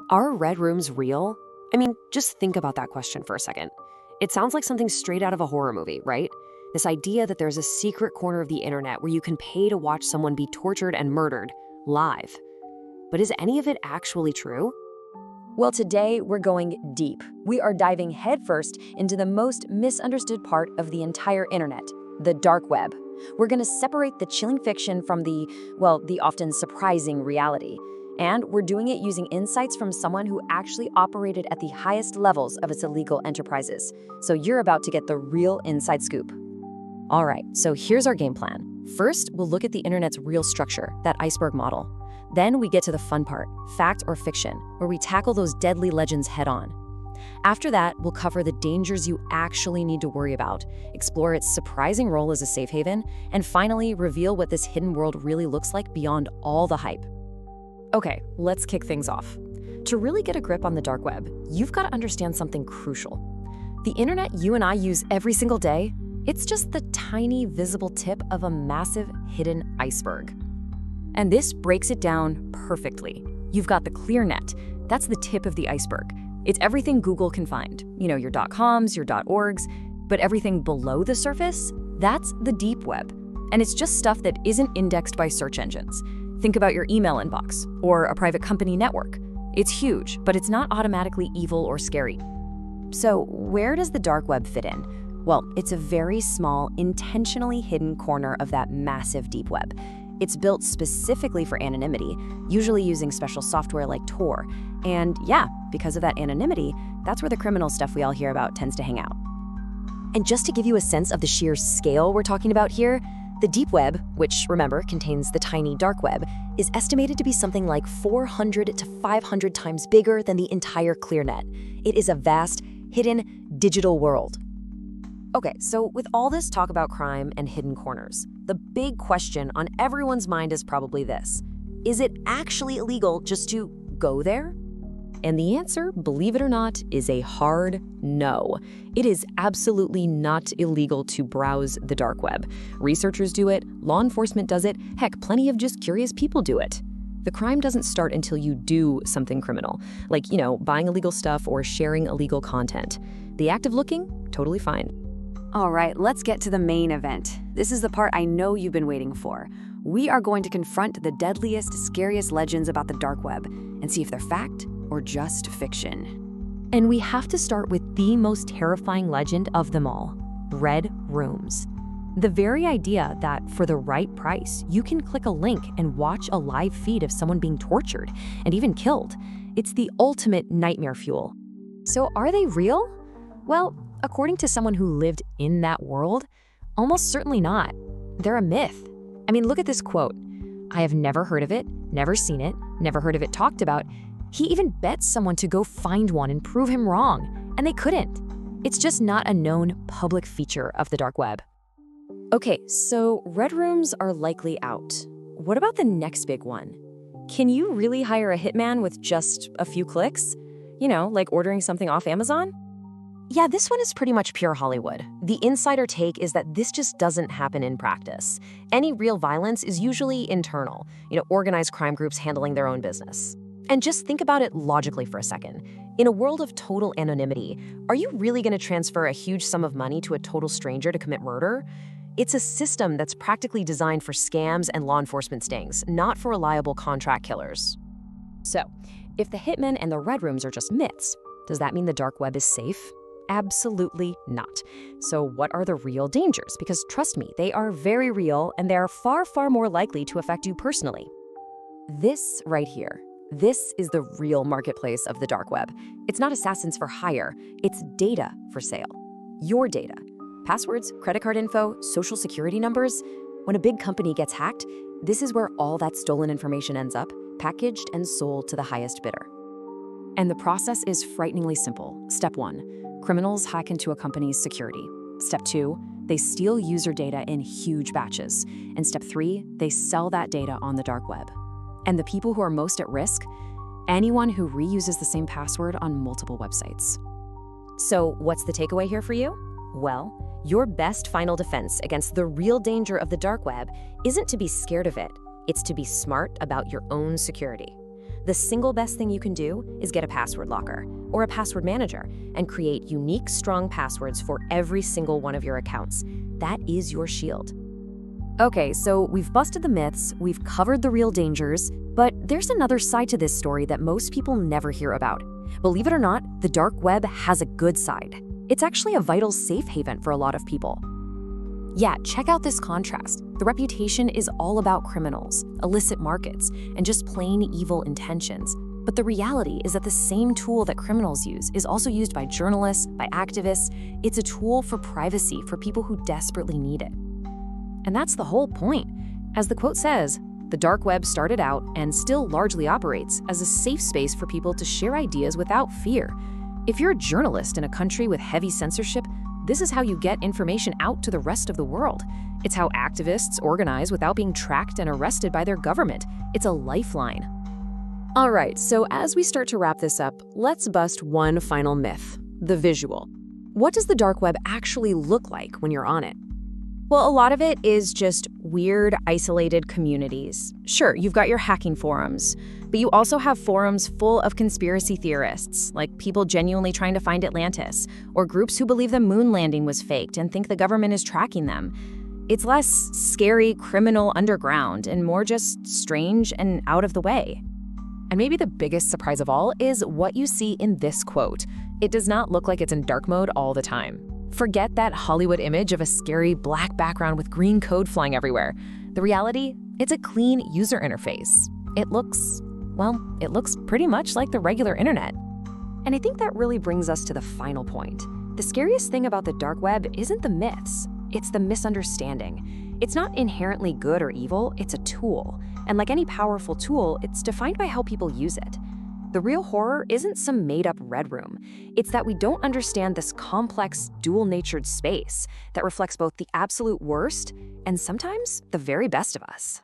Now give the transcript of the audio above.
Are red rooms real? I mean, just think about that question for a second. It sounds like something straight out of a horror movie, right? This idea that there's a secret corner of the internet where you can pay to watch someone be tortured and murdered live. But is any of it actually true? Well, today we're going deep. We are diving headfirst into the most misunderstood part of the entire internet, the dark web. We're going to separate the chilling fiction from the often surprising reality. And we're doing it using insights from someone who actually operated at the highest levels of its illegal enterprises. So you're about to get the real inside scoop. All right, so here's our game plan. First, we'll look at the internet's real structure, that iceberg model. Then we get to the fun part, fact or fiction, where we tackle those deadly legends head on. After that, we'll cover the dangers you actually need to worry about, explore its surprising role as a safe haven, and finally reveal what this hidden world really looks like beyond all the hype. Okay, let's kick things off. To really get a grip on the dark web, you've got to understand something crucial. The internet you and I use every single day, it's just the tiny visible tip of a massive hidden iceberg. And this breaks it down perfectly. You've got the clear net. That's the tip of the iceberg. It's everything Google can find. You know, your .coms, your .orgs, but everything below the surface, that's the deep web. And it's just stuff that isn't indexed by search engines. Think about your email inbox or a private company network. It's huge, but it's not automatically evil or scary. So where does the dark web fit in? Well, it's a very small, intentionally hidden corner of that massive deep web. It's built specifically for anonymity, usually using special software like Tor. And yeah, because of that anonymity, that's where the criminal stuff we all hear about tends to hang out. And just to give you a sense of the sheer scale we're talking about here, the deep web, which, remember, contains the tiny dark web, is estimated to be something like 400 to 500 times bigger than the entire ClearNet. It is a vast, hidden, digital world. Okay, so with all this talk about crime and hidden corners, the big question on everyone's mind is probably this: is it actually illegal just to go there? And the answer, believe it or not, is a hard no. It is absolutely not illegal to browse the dark web. Researchers do it, law enforcement does it, heck, plenty of just curious people do it. The crime doesn't start until you do something criminal, like, buying illegal stuff or sharing illegal content. The act of looking, totally fine. All right, let's get to the main event. This is the part I know you've been waiting for. We are going to confront the deadliest, scariest legends about the dark web and see if they're fact or just fiction. And we have to start with the most terrifying legend of them all, red rooms. The very idea that for the right price, you can click a link and watch a live feed of someone being tortured and even killed. It's the ultimate nightmare fuel. So are they real? Well, according to someone who lived in that world, almost certainly not. They're a myth. I mean, look at this quote. "I have never heard of it, never seen it, never heard of it talked about." He even bet someone to go find one and prove him wrong, and they couldn't. It's just not a known public feature of the dark web. Okay, so red rooms are likely out. What about the next big one? Can you really hire a hitman with just a few clicks? Like ordering something off Amazon? Yeah, this one is pretty much pure Hollywood. The insider take is that this just doesn't happen in practice. Any real violence is usually internal, organized crime groups handling their own business. And just think about it logically for a second. In a world of total anonymity, are you really going to transfer a huge sum of money to a total stranger to commit murder? It's a system that's practically designed for scams and law enforcement stings, not for reliable contract killers. So, if the hitmen and the red rooms are just myths, does that mean the dark web is safe? Absolutely not. So what are the real dangers? Because trust me, they are very real and they are far, far more likely to affect you personally. This right here, this is the real marketplace of the dark web. It's not assassins for hire, it's data for sale. Your data. Passwords, credit card info, social security numbers. When a big company gets hacked, this is where all that stolen information ends up, packaged and sold to the highest bidder. And the process is frighteningly simple. Step 1. Criminals hack into a company's security. Step 2, they steal user data in huge batches. And step 3, they sell that data on the dark web. And the people who are most at risk? Anyone who reuses the same password on multiple websites. So what's the takeaway here for you? Well, your best final defense against the real danger of the dark web isn't to be scared of it. It's to be smart about your own security. The single best thing you can do is get a password locker or a password manager and create unique, strong passwords for every single one of your accounts. That is your shield. Okay, so we've busted the myths, we've covered the real dangers, but there's another side to this story that most people never hear about. Believe it or not, the dark web has a good side. It's actually a vital safe haven for a lot of people. Yeah, check out this contrast. The reputation is all about criminals, illicit markets, and just plain evil intentions. But the reality is that the same tool that criminals use is also used by journalists, by activists. It's a tool for privacy for people who desperately need it. And that's the whole point. As the quote says, the dark web started out and still largely operates as a safe space for people to share ideas without fear. If you're a journalist in a country with heavy censorship, this is how you get information out to the rest of the world. It's how activists organize without being tracked and arrested by their government. It's a lifeline. All right, so as we start to wrap this up, let's bust one final myth, the visual. What does the dark web actually look like when you're on it? Well, a lot of it is just weird, isolated communities. Sure, you've got your hacking forums, but you also have forums full of conspiracy theorists, like people genuinely trying to find Atlantis, or groups who believe the moon landing was faked and think the government is tracking them. It's less scary, criminal underground, and more just strange and out of the way. And maybe the biggest surprise of all is what you see in this quote. It does not look like it's in dark mode all the time. Forget that Hollywood image of a scary black background with green code flying everywhere. The reality, it's a clean user interface. It looks pretty much like the regular internet. And I think that really brings us to the final point. The scariest thing about the dark web isn't the myths, it's the misunderstanding. It's not inherently good or evil, it's a tool. And like any powerful tool, it's defined by how people use it. The real horror isn't some made-up red room. It's that we don't understand this complex, dual-natured space that reflects both the absolute worst and sometimes the very best of us.